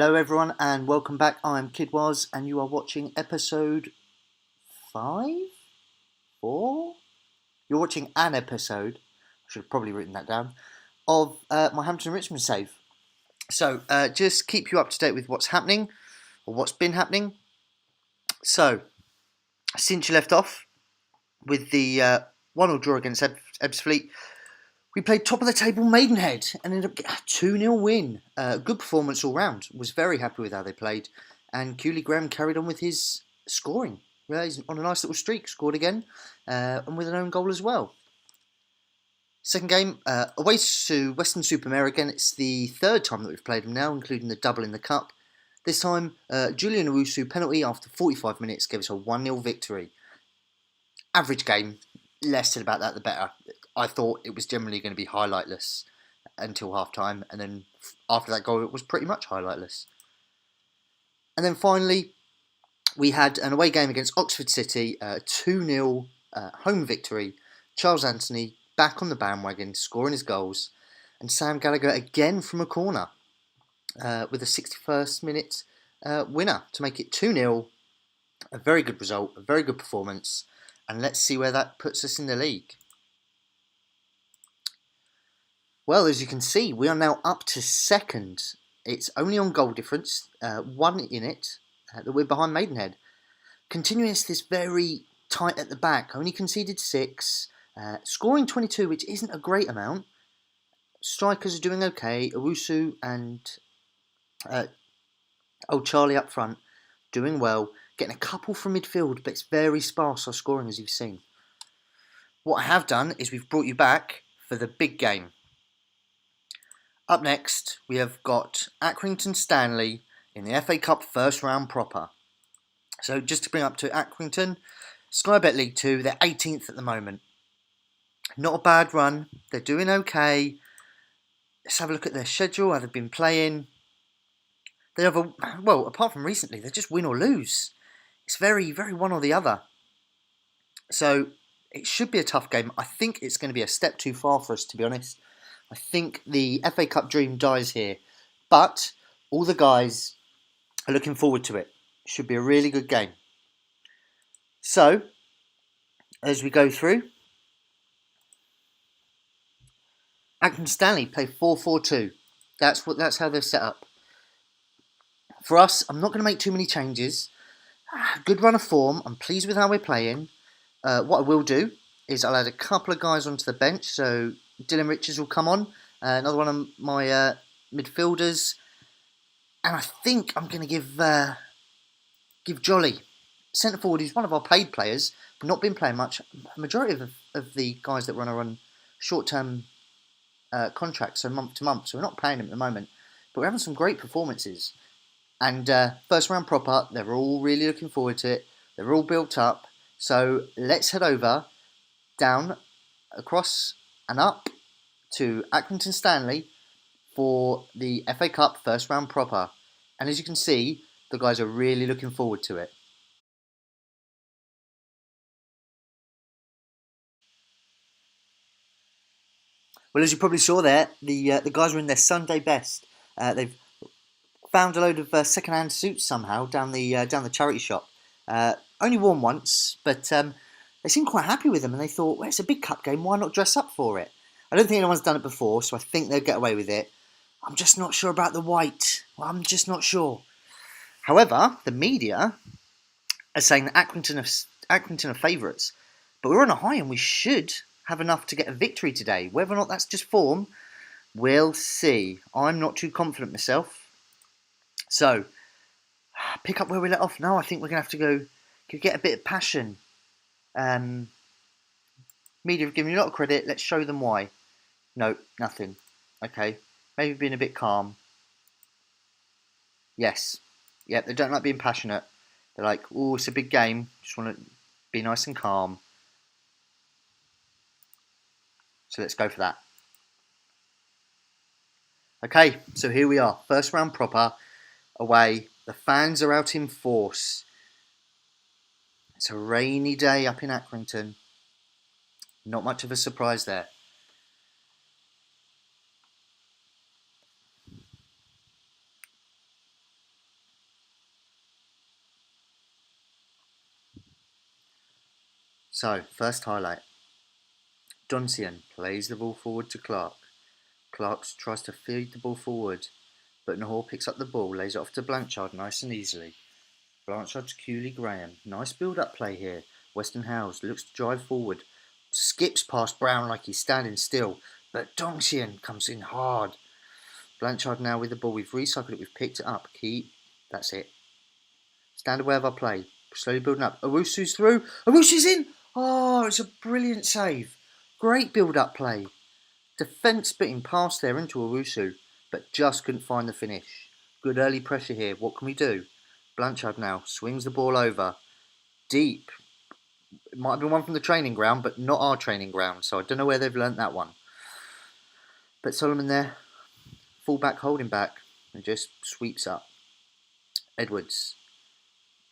Hello everyone and welcome back. I'm Kid Was and you are watching episode 5? 4? You're watching an episode, I should have probably written that down, of my Hampton Richmond save. So just keep you up to date with what's happening, or what's been happening. So, since you left off with the 1-1 draw against Ebbsfleet, we played top of the table Maidenhead and ended up getting a 2-0 win. Good performance all round. Was very happy with how they played. And Cooley Graham carried on with his scoring. Yeah, he's on a nice little streak, scored again, and with an own goal as well. Second game, away to Western Supermare again. It's the third time that we've played them now, including the double in the cup. This time, Julian Owusu penalty after 45 minutes gave us a 1-0 victory. Average game, less said about that the better. I thought it was generally going to be highlightless until half-time, and then after that goal it was pretty much highlightless. And then finally, we had an away game against Oxford City, a 2-0 home victory. Charles Anthony back on the bandwagon, scoring his goals, and Sam Gallagher again from a corner with a 61st minute winner to make it 2-0. A very good result, a very good performance, and let's see where that puts us in the league. Well, as you can see, we are now up to second. It's only on goal difference, one in it, that we're behind Maidenhead. Continuing this very tight at the back, only conceded 6, scoring 22, which isn't a great amount. Strikers are doing okay. Owusu and Old Charlie up front, doing well. Getting a couple from midfield, but it's very sparse our scoring, as you've seen. What I have done is we've brought you back for the big game. Up next, we have got Accrington Stanley in the FA Cup first round proper. So just to bring up to Accrington, Sky Bet League 2, they're 18th at the moment. Not a bad run, they're doing okay. Let's have a look at their schedule, how they've been playing. They have apart from recently, they just win or lose. It's very, very one or the other. So it should be a tough game. I think it's going to be a step too far for us, to be honest. I think the FA Cup dream dies here, but all the guys are looking forward to it. Should be a really good game. So, as we go through, Accrington Stanley play 4-4-2. That's how they're set up. For us, I'm not going to make too many changes. Good run of form. I'm pleased with how we're playing. What I will do is I'll add a couple of guys onto the bench. So Dylan Richards will come on, another one of my midfielders, and I think I'm going to give Jolly centre forward. He's one of our paid players, but not been playing much. The majority of the guys that run are on short-term contracts, so month to month. So we're not paying him at the moment, but we're having some great performances. And first round proper, they're all really looking forward to it. They're all built up. So let's head over, down, across and up to Accrington Stanley for the FA Cup first round proper. And as you can see, the guys are really looking forward to it. Well, as you probably saw there, the guys are in their Sunday best. They've found a load of second-hand suits somehow down the charity shop. Only worn once, but they seemed quite happy with them, and they thought, well, it's a big cup game, why not dress up for it? I don't think anyone's done it before, so I think they'll get away with it. I'm just not sure about the white. Well, I'm just not sure. However, the media are saying that Accrington are favourites, but we're on a high and we should have enough to get a victory today. Whether or not that's just form, we'll see. I'm not too confident myself. So, pick up where we let off. No, I think we're going to have to go get a bit of passion. Media have given you a lot of credit. Let's show them why. No, nothing. Okay, maybe being a bit calm. Yes. Yep, they don't like being passionate. They're like, oh, it's a big game. Just want to be nice and calm. So let's go for that. Okay, so here we are. First round proper. Away. The fans are out in force. It's a rainy day up in Accrington. Not much of a surprise there. So, first highlight. Doncian plays the ball forward to Clark. Clark tries to feed the ball forward, but Nahor picks up the ball, lays it off to Blanchard nice and easily. Blanchard to Cooley Graham. Nice build-up play here. Weston Howes looks to drive forward. Skips past Brown like he's standing still, but Doncian comes in hard. Blanchard now with the ball. We've recycled it. We've picked it up. Key. That's it. Stand aware of our play. Slowly building up. Owusu's through. Owusu's in. Oh, it's a brilliant save. Great build-up play. Defence spitting past there into Owusu, but just couldn't find the finish. Good early pressure here. What can we do? Blanchard now swings the ball over. Deep. It might have been one from the training ground, but not our training ground, so I don't know where they've learnt that one. But Solomon there, full back holding back, and just sweeps up. Edwards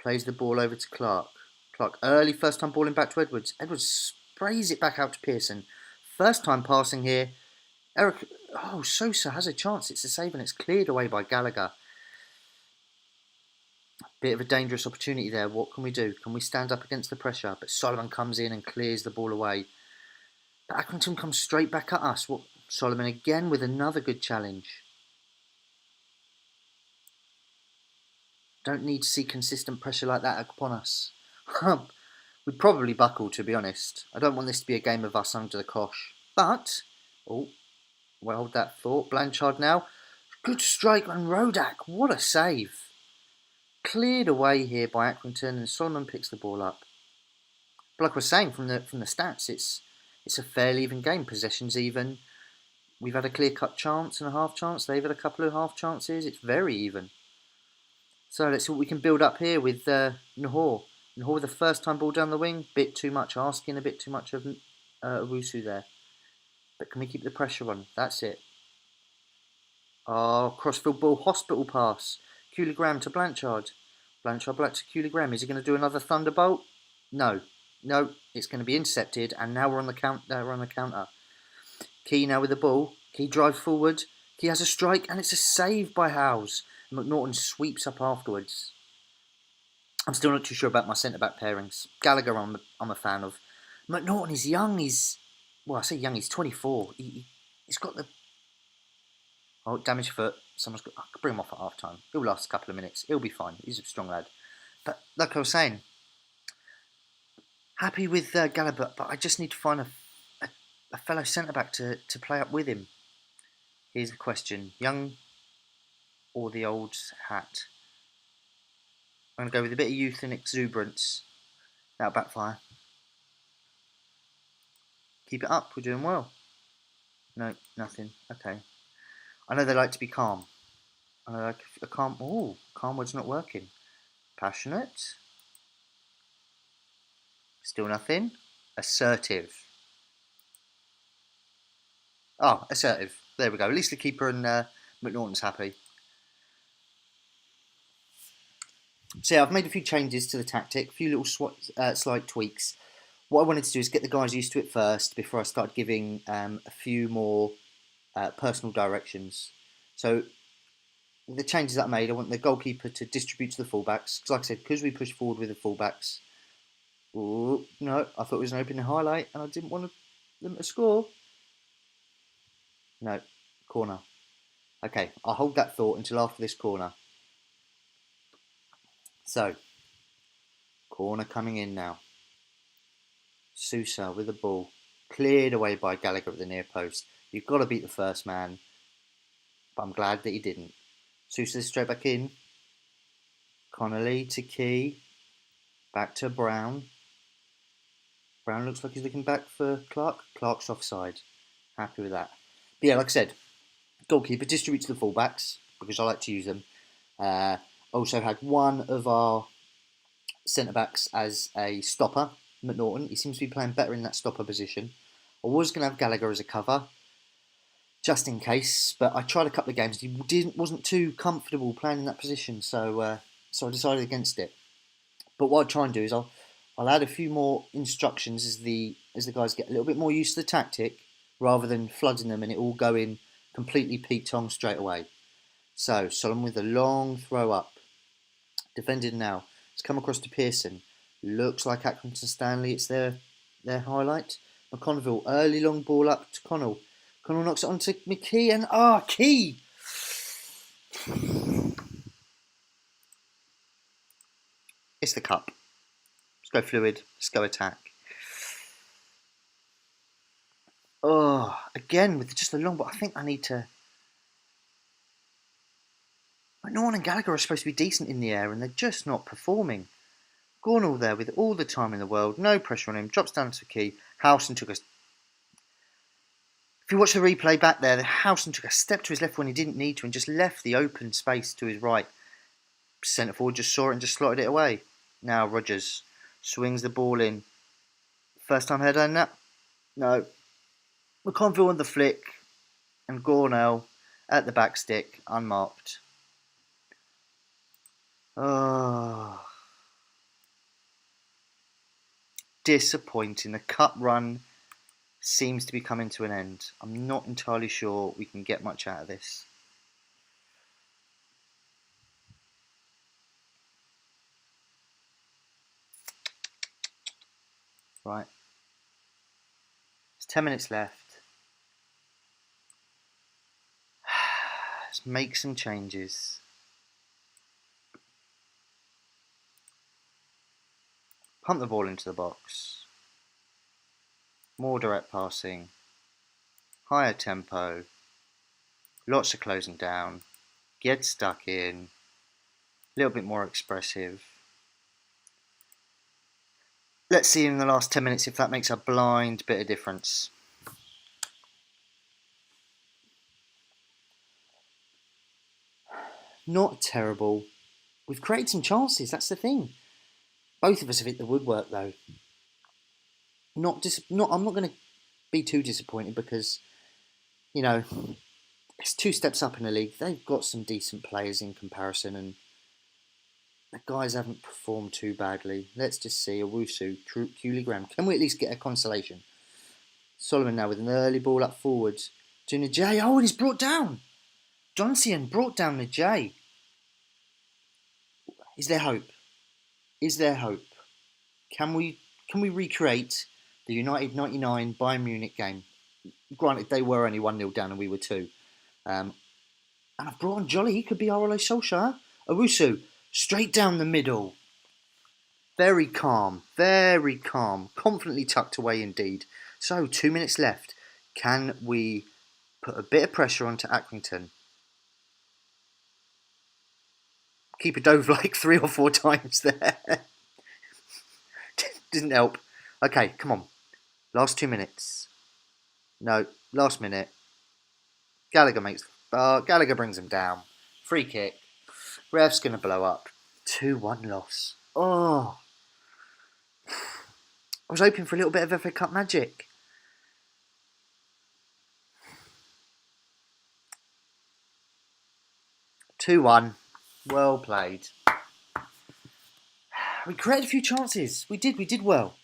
plays the ball over to Clark. Clark early first time balling back to Edwards. Edwards sprays it back out to Pearson. First time passing here. Sosa has a chance. It's a save and it's cleared away by Gallagher. Bit of a dangerous opportunity there. What can we do? Can we stand up against the pressure? But Solomon comes in and clears the ball away. But Accrington comes straight back at us. Solomon again with another good challenge. Don't need to see consistent pressure like that upon us. We'd probably buckle, to be honest. I don't want this to be a game of us under the cosh. But, hold that thought. Blanchard now. Good strike on Rodak. What a save. Cleared away here by Accrington, and Solomon picks the ball up. But like I was saying from the stats, it's a fairly even game. Possession's even. We've had a clear-cut chance and a half chance. They've had a couple of half chances. It's very even. So let's see what we can build up here with Nahor. Nahor with the first time ball down the wing. Bit too much, asking a bit too much of Owusu there. But can we keep the pressure on? That's it. Oh, crossfield ball, hospital pass. Cooley Graham to Blanchard. Blanchard back to Cooley Graham. Is he going to do another thunderbolt? No. It's going to be intercepted, and now we're on the counter. Key now with the ball. Key drives forward. Key has a strike, and it's a save by Howes. McNaughton sweeps up afterwards. I'm still not too sure about my centre-back pairings. Gallagher I'm a fan of. McNaughton is young. I say young, he's 24. He's got the... Oh, damaged foot. I could bring him off at half time. He'll last a couple of minutes. He'll be fine. He's a strong lad. But like I was saying, happy with Gallagher, but I just need to find a fellow centre-back to play up with him. Here's the question. Young or the old hat? I'm going to go with a bit of youth and exuberance. That'll backfire. Keep it up. We're doing well. No, nothing. Okay. I know they like to be calm. I like a calm... Oh, calm word's not working. Passionate. Still nothing. Assertive. Oh, assertive. There we go. At least the keeper and McNaughton's happy. So yeah, I've made a few changes to the tactic. A few little slight tweaks. What I wanted to do is get the guys used to it first before I start giving a few more personal directions. So the changes that I made, I want the goalkeeper to distribute to the fullbacks. Because like I said, because we push forward with the fullbacks. Ooh, no, I thought it was an opening highlight and I didn't want them to score. No, corner. Okay, I'll hold that thought until after this corner. So, corner coming in now. Sousa with the ball. Cleared away by Gallagher at the near post. You've got to beat the first man. But I'm glad that he didn't. Sousa straight back in. Connolly to Key. Back to Brown. Brown looks like he's looking back for Clark. Clark's offside. Happy with that. But yeah, like I said, goalkeeper distributes to the fullbacks because I like to use them. Also had one of our centre-backs as a stopper, McNaughton. He seems to be playing better in that stopper position. I was going to have Gallagher as a cover, just in case, but I tried a couple of games. He wasn't too comfortable playing in that position, so I decided against it. But what I'll try and do is I'll add a few more instructions as the guys get a little bit more used to the tactic, rather than flooding them and it all going completely Pete-Tong straight away. So, Solomon with a long throw up. Defended now. It's come across to Pearson. Looks like Accrington Stanley. It's their their highlight. McConville, early long ball up to Connell. Connell knocks it onto McKee and Key! It's the cup. Let's go fluid. Let's go attack. Again with just a long ball. I think I need to... Norton and Gallagher are supposed to be decent in the air and they're just not performing. Gornall there with all the time in the world, no pressure on him, drops down to Key. Howson took a... If you watch the replay back there, Howson took a step to his left when he didn't need to and just left the open space to his right. Centre forward just saw it and just slotted it away. Now Rogers swings the ball in. First time header in that? No. McConville on the flick and Gornell at the back stick, unmarked. Disappointing. The cup run seems to be coming to an end. I'm not entirely sure we can get much out of this. Right. There's 10 minutes left. Let's make some changes. Pump the ball into the box. More direct passing. Higher tempo. Lots of closing down. Get stuck in. A little bit more expressive. Let's see in the last 10 minutes if that makes a blind bit of difference. Not terrible. We've created some chances, that's the thing. Both of us have hit the woodwork though. I'm not going to be too disappointed because, you know, it's 2 steps up in the league. They've got some decent players in comparison and the guys haven't performed too badly. Let's just see. Owusu, Cooley Graham. Can we at least get a consolation? Solomon now with an early ball up forward to Najay. Oh, and he's brought down. Johnson brought down Najay. Is there hope? Is there hope? Can we recreate the United 99 Bayern Munich game? Granted, they were only 1-0 down and we were 2. And I've brought on Jolly. He could be our Ole Solskjaer. Owusu, straight down the middle. Very calm. Confidently tucked away indeed. So, 2 minutes left. Can we put a bit of pressure onto Accrington? Keeper dove like 3 or 4 times there. Didn't help. Okay, come on. Last 2 minutes. No, last minute. Gallagher brings him down. Free kick. Ref's going to blow up. 2-1 loss. Oh. I was hoping for a little bit of FA Cup magic. (2-1). Well played. We created a few chances. We did well.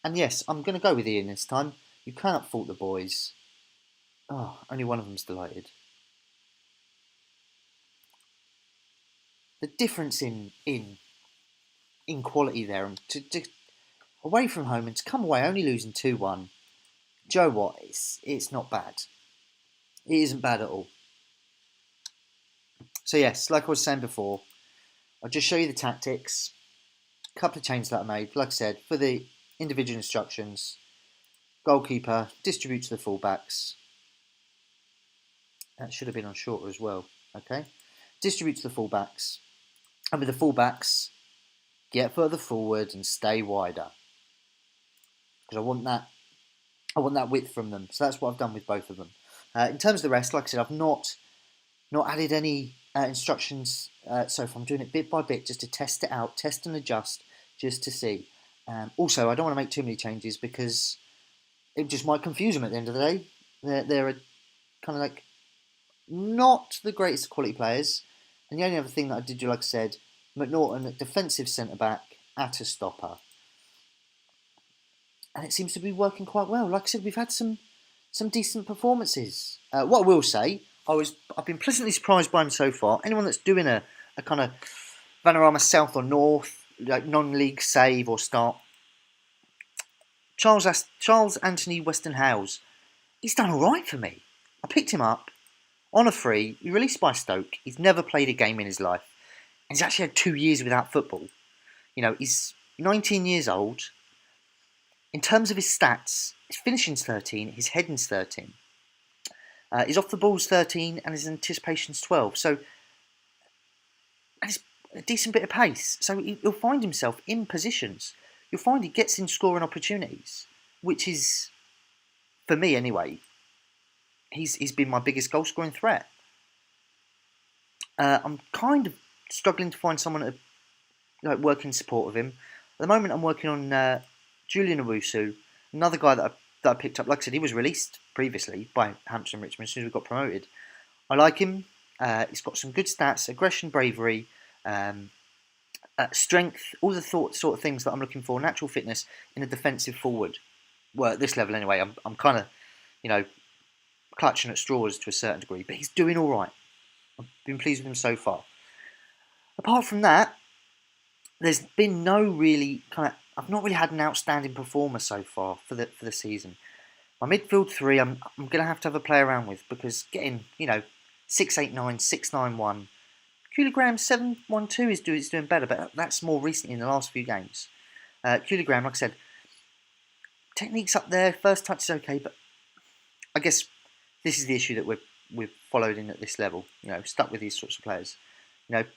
And yes, I'm going to go with Ian this time. You cannot fault the boys. Oh, only one of them's delighted. The difference in quality there, and to away from home and to come away only losing 2-1. Joe, what? It's not bad. It isn't bad at all. So yes, like I was saying before, I'll just show you the tactics. A couple of changes that I made. Like I said, for the individual instructions, goalkeeper, distribute to the fullbacks. That should have been on shorter as well. Okay, distribute to the fullbacks, and with the fullbacks, get further forward and stay wider. Because I want that width from them. So that's what I've done with both of them. In terms of the rest, like I said, I've not added any instructions so far. I'm doing it bit by bit just to test it out, test and adjust, just to see. Also, I don't want to make too many changes because it just might confuse them at the end of the day. They're kind of like not the greatest quality players. And the only other thing that I did do, like I said, McNaughton at defensive centre-back at a stopper. And it seems to be working quite well. Like I said, we've had some decent performances. What I will say, I've been pleasantly surprised by him so far. Anyone that's doing a kind of Vanarama South or North, like non-league save or start, Charles Anthony Weston-Hales. He's done all right for me. I picked him up on a free. He released by Stoke. He's never played a game in his life. And he's actually had 2 years without football. He's 19 years old. In terms of his stats, his finishing's 13, his heading's 13. His off the ball's 13 and his anticipation's 12. So, and it's a decent bit of pace. So he'll find himself in positions. You'll find he gets in scoring opportunities, which is, for me anyway, he's been my biggest goal scoring threat. I'm kind of struggling to find someone to work in support of him. At the moment, I'm working on Julian Owusu, another guy that I picked up. Like I said, he was released previously by Hampton and Richmond as soon as we got promoted. I like him. He's got some good stats: aggression, bravery, strength, all the sort of things that I'm looking for. Natural fitness in a defensive forward. Well, at this level anyway, I'm kind of, clutching at straws to a certain degree, but he's doing all right. I've been pleased with him so far. Apart from that, there's been I've not really had an outstanding performer so far for the season. My midfield three, I'm going to have a play around with, because getting 689, 691, Graham 712 is doing better, but that's more recently in the last few games. Graham, like I said, technique's up there, first touch is okay, but I guess this is the issue that we've followed in at this level. Stuck with these sorts of players.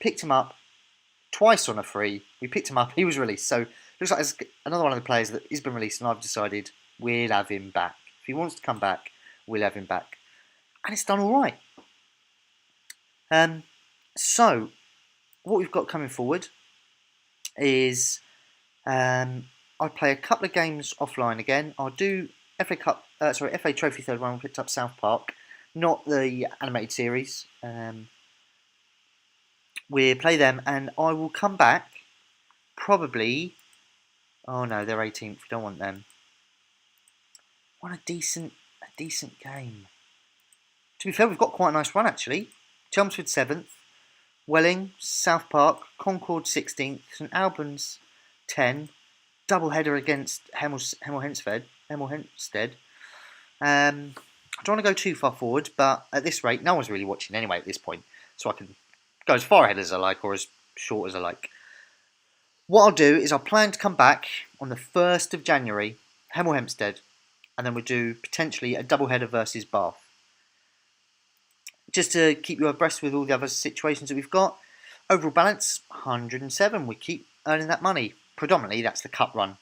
Picked him up twice on a free. We picked him up. He was released. So looks like there's another one of the players that has been released, and I've decided we'll have him back. If he wants to come back, we'll have him back, and it's done all right. So what we've got coming forward is I'll play a couple of games offline again. I'll do FA Trophy third one. We picked up South Park, not the animated series. We'll play them, and I will come back probably. Oh no, they're 18th. We don't want them. Want a decent game. To be fair, we've got quite a nice run actually. Chelmsford 7th, Welling, South Park, Concord 16th, St Albans 10. Double header against Hemel Hempstead. I don't want to go too far forward, but at this rate, no one's really watching anyway at this point, so I can go as far ahead as I like or as short as I like. What I'll do is I'll plan to come back on the 1st of January, Hemel Hempstead, and then we'll do potentially a double header versus Bath. Just to keep you abreast with all the other situations that we've got. Overall balance, 107. We keep earning that money. Predominantly, that's the cup run,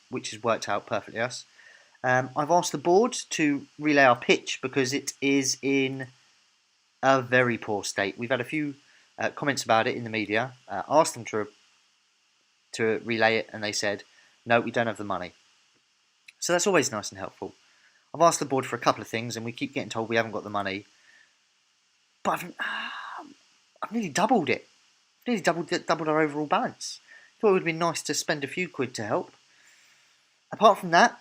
which has worked out perfectly us. I've asked the board to relay our pitch because it is in a very poor state. We've had a few comments about it in the media. Asked them to relay it, and they said, no, we don't have the money. So that's always nice and helpful. I've asked the board for a couple of things, and we keep getting told we haven't got the money. But I've nearly doubled it. Nearly doubled our overall balance. Thought it would be nice to spend a few quid to help. Apart from that,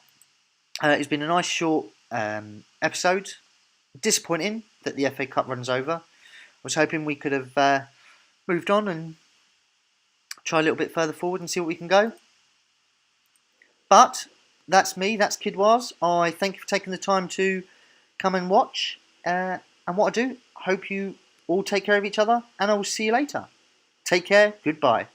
it's been a nice short episode. Disappointing that the FA Cup runs over. I was hoping we could have moved on and try a little bit further forward and see what we can go. But that's me, that's Kid Was. I thank you for taking the time to come and watch. And what I do, hope you all take care of each other, and I will see you later. Take care, goodbye.